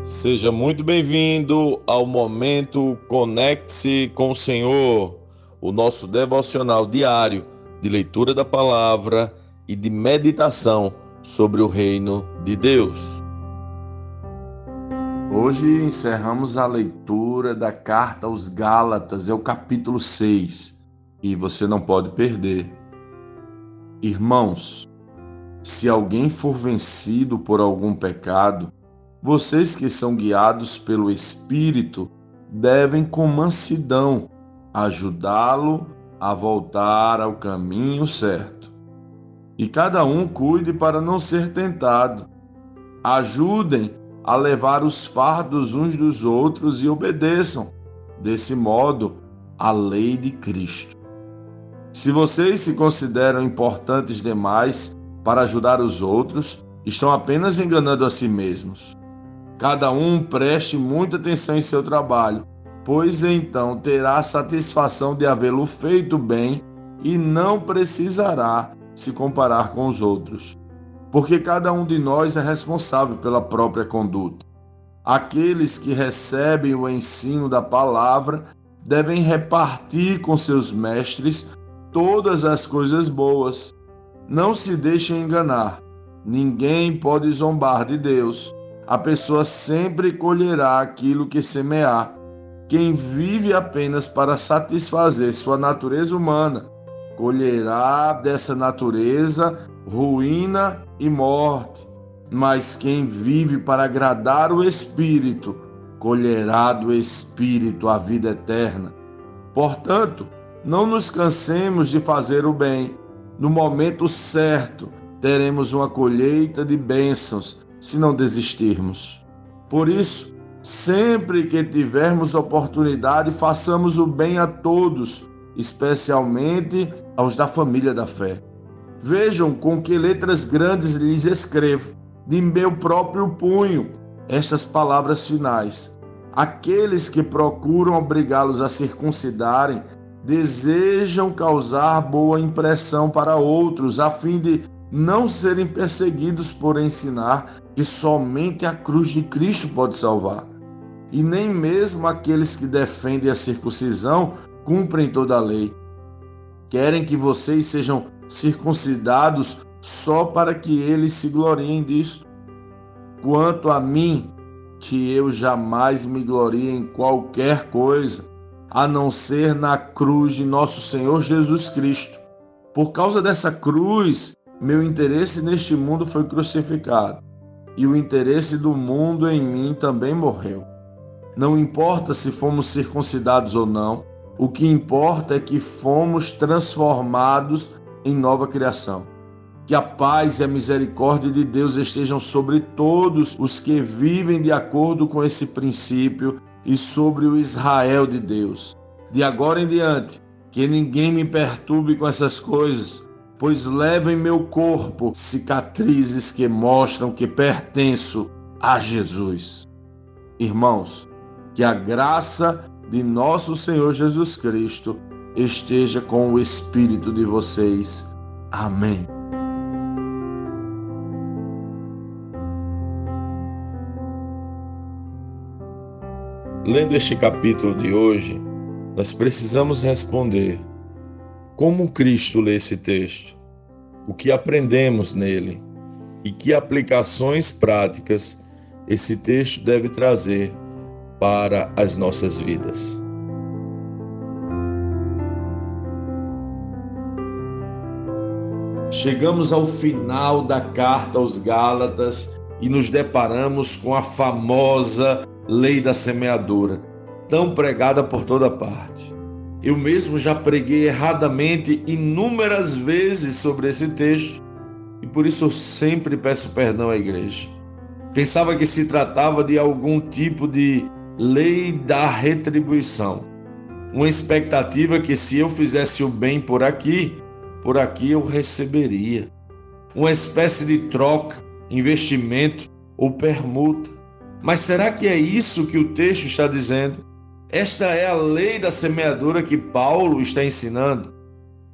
Seja muito bem-vindo ao momento Conecte-se com o Senhor, o nosso devocional diário de leitura da palavra e de meditação sobre o reino de Deus. Hoje encerramos a leitura da carta aos Gálatas, é o capítulo 6, e você não pode perder. Irmãos, se alguém for vencido por algum pecado, vocês que são guiados pelo Espírito devem com mansidão ajudá-lo a voltar ao caminho certo. E cada um cuide para não ser tentado. Ajudem a levar os fardos uns dos outros e obedeçam, desse modo, a lei de Cristo. Se vocês se consideram importantes demais para ajudar os outros, estão apenas enganando a si mesmos. Cada um preste muita atenção em seu trabalho, pois então terá a satisfação de havê-lo feito bem e não precisará se comparar com os outros, porque cada um de nós é responsável pela própria conduta. Aqueles que recebem o ensino da palavra devem repartir com seus mestres todas as coisas boas. Não se deixem enganar. Ninguém pode zombar de Deus. A pessoa sempre colherá aquilo que semear. Quem vive apenas para satisfazer sua natureza humana, colherá dessa natureza ruína e morte. Mas quem vive para agradar o Espírito, colherá do Espírito a vida eterna. Portanto, não nos cansemos de fazer o bem. No momento certo, teremos uma colheita de bênçãos, se não desistirmos. Por isso, sempre que tivermos oportunidade, façamos o bem a todos, especialmente aos da família da fé. Vejam com que letras grandes lhes escrevo, de meu próprio punho, estas palavras finais. Aqueles que procuram obrigá-los a circuncidarem desejam causar boa impressão para outros, a fim de não serem perseguidos por ensinar que somente a cruz de Cristo pode salvar. E nem mesmo aqueles que defendem a circuncisão cumprem toda a lei. Querem que vocês sejam circuncidados só para que eles se gloriem disto. Quanto a mim, que eu jamais me glorie em qualquer coisa, a não ser na cruz de nosso Senhor Jesus Cristo. Por causa dessa cruz, meu interesse neste mundo foi crucificado, e o interesse do mundo em mim também morreu. Não importa se fomos circuncidados ou não, o que importa é que fomos transformados em nova criação. Que a paz e a misericórdia de Deus estejam sobre todos os que vivem de acordo com esse princípio e sobre o Israel de Deus. De agora em diante, que ninguém me perturbe com essas coisas, pois levo em meu corpo cicatrizes que mostram que pertenço a Jesus. Irmãos, que a graça de nosso Senhor Jesus Cristo esteja com o espírito de vocês. Amém. Lendo este capítulo de hoje, nós precisamos responder: como Cristo lê esse texto? O que aprendemos nele? E que aplicações práticas esse texto deve trazer para as nossas vidas? Chegamos ao final da carta aos Gálatas e nos deparamos com a famosa lei da semeadura, tão pregada por toda parte. Eu mesmo já preguei erradamente inúmeras vezes sobre esse texto e por isso eu sempre peço perdão à igreja. Pensava que se tratava de algum tipo de lei da retribuição, uma expectativa que se eu fizesse o bem por aqui eu receberia. Uma espécie de troca, investimento ou permuta. Mas será que é isso que o texto está dizendo? Esta é a lei da semeadura que Paulo está ensinando?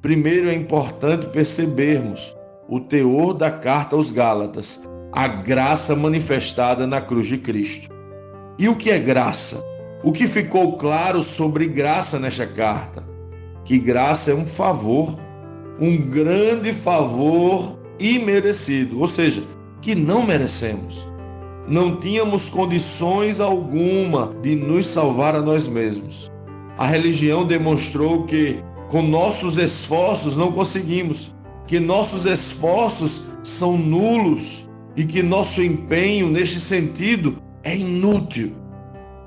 Primeiro é importante percebermos o teor da carta aos Gálatas, a graça manifestada na cruz de Cristo. E o que é graça? O que ficou claro sobre graça nesta carta? Que graça é um favor, um grande favor imerecido, ou seja, que não merecemos. Não tínhamos condições alguma de nos salvar a nós mesmos. A religião demonstrou que com nossos esforços não conseguimos, que nossos esforços são nulos e que nosso empenho neste sentido é inútil.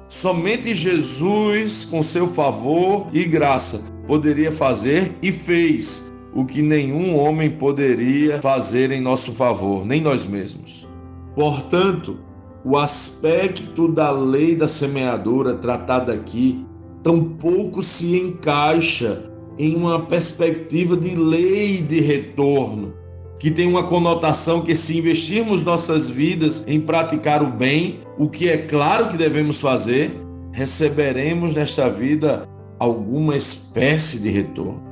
Somente Jesus, com seu favor e graça, poderia fazer e fez o que nenhum homem poderia fazer em nosso favor, nem nós mesmos. Portanto, o aspecto da lei da semeadura tratado aqui tampouco se encaixa em uma perspectiva de lei de retorno, que tem uma conotação que, se investirmos nossas vidas em praticar o bem, o que é claro que devemos fazer, receberemos nesta vida alguma espécie de retorno.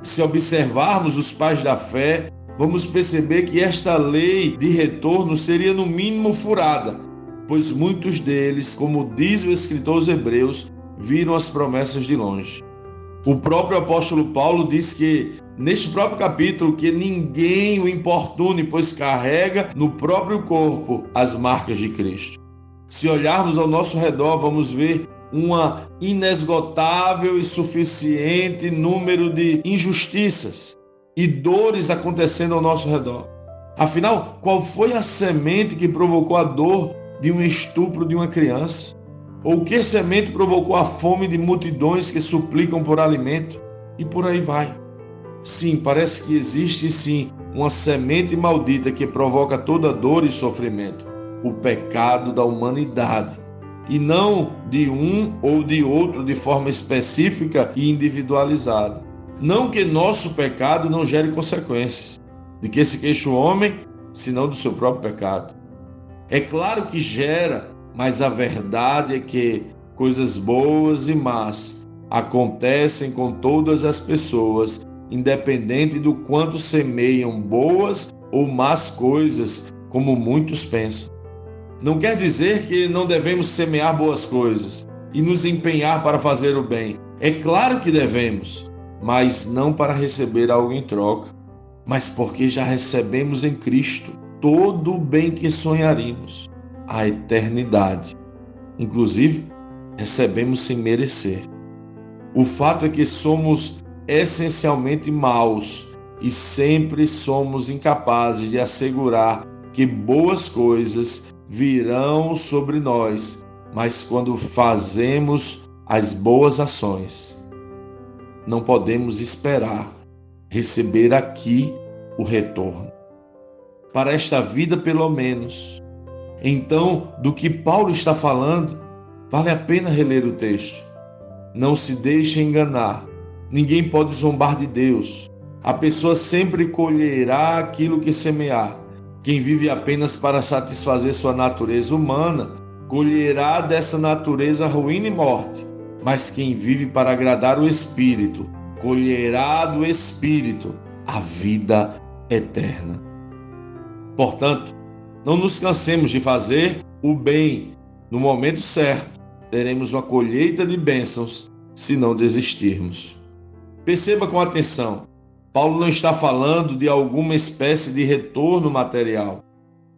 Se observarmos os pais da fé, vamos perceber que esta lei de retorno seria no mínimo furada, pois muitos deles, como diz o escritor aos Hebreus, viram as promessas de longe. O próprio apóstolo Paulo diz que, neste próprio capítulo, que ninguém o importune, pois carrega no próprio corpo as marcas de Cristo. Se olharmos ao nosso redor, vamos ver uma inesgotável e suficiente número de injustiças e dores acontecendo ao nosso redor. Afinal, qual foi a semente que provocou a dor de um estupro de uma criança? Ou que semente provocou a fome de multidões que suplicam por alimento? E por aí vai. Sim, parece que existe sim uma semente maldita que provoca toda dor e sofrimento: o pecado da humanidade. E não de um ou de outro de forma específica e individualizada. Não que nosso pecado não gere consequências. De que se queixa o homem, senão do seu próprio pecado? É claro que gera, mas a verdade é que coisas boas e más acontecem com todas as pessoas, independente do quanto semeiam boas ou más coisas, como muitos pensam. Não quer dizer que não devemos semear boas coisas e nos empenhar para fazer o bem. É claro que devemos, mas não para receber algo em troca, mas porque já recebemos em Cristo todo o bem que sonharíamos, a eternidade. Inclusive, recebemos sem merecer. O fato é que somos essencialmente maus e sempre somos incapazes de assegurar que boas coisas virão sobre nós, mas quando fazemos as boas ações, não podemos esperar receber aqui o retorno. Para esta vida, pelo menos. Então, do que Paulo está falando, vale a pena reler o texto. Não se deixe enganar. Ninguém pode zombar de Deus. A pessoa sempre colherá aquilo que semear. Quem vive apenas para satisfazer sua natureza humana, colherá dessa natureza ruína e morte. Mas quem vive para agradar o Espírito, colherá do Espírito a vida eterna. Portanto, não nos cansemos de fazer o bem. No momento certo, teremos uma colheita de bênçãos se não desistirmos. Perceba com atenção, Paulo não está falando de alguma espécie de retorno material,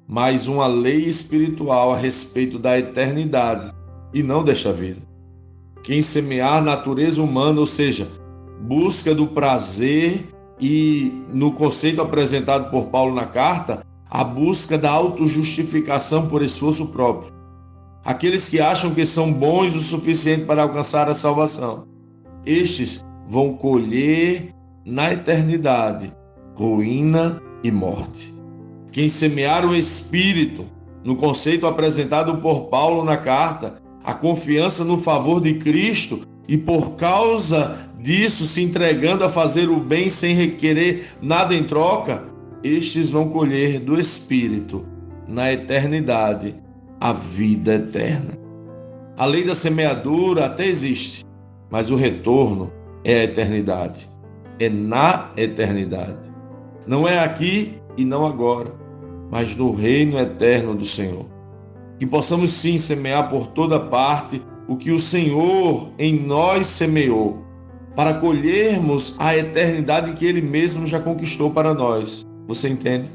mas uma lei espiritual a respeito da eternidade e não desta vida. Quem semear natureza humana, ou seja, busca do prazer e, no conceito apresentado por Paulo na carta, a busca da autojustificação por esforço próprio. Aqueles que acham que são bons o suficiente para alcançar a salvação, estes vão colher na eternidade ruína e morte. Quem semear o Espírito, no conceito apresentado por Paulo na carta, a confiança no favor de Cristo e por causa disso se entregando a fazer o bem sem requerer nada em troca, estes vão colher do Espírito, na eternidade, a vida eterna. A lei da semeadura até existe, mas o retorno é a eternidade. É na eternidade. Não é aqui e não agora, mas no reino eterno do Senhor. Que possamos sim semear por toda parte o que o Senhor em nós semeou, para colhermos a eternidade que Ele mesmo já conquistou para nós. Você entende?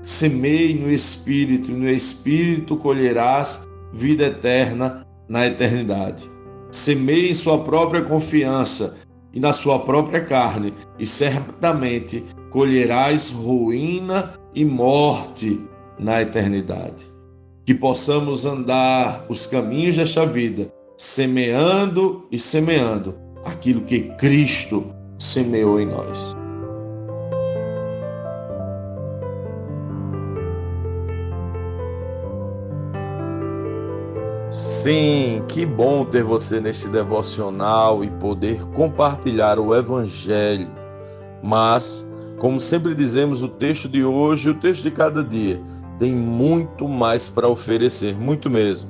Semeie no Espírito, e no Espírito colherás vida eterna na eternidade. Semeie em sua própria confiança e na sua própria carne, e certamente colherás ruína e morte na eternidade. Que possamos andar os caminhos desta vida, semeando e semeando aquilo que Cristo semeou em nós. Sim, que bom ter você neste devocional e poder compartilhar o Evangelho. Mas, como sempre dizemos, o texto de hoje, o texto de cada dia, tem muito mais para oferecer, muito mesmo.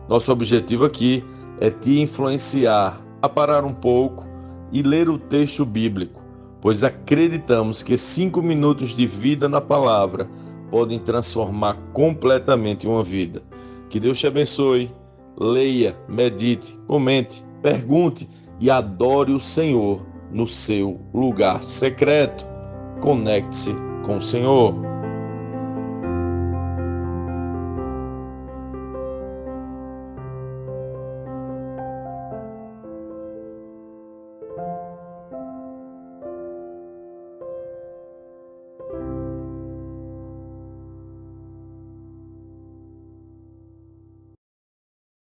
Nosso objetivo aqui é te influenciar a parar um pouco e ler o texto bíblico, pois acreditamos que 5 minutos de vida na palavra podem transformar completamente uma vida. Que Deus te abençoe. Leia, medite, comente, pergunte e adore o Senhor no seu lugar secreto. Conecte-se com o Senhor.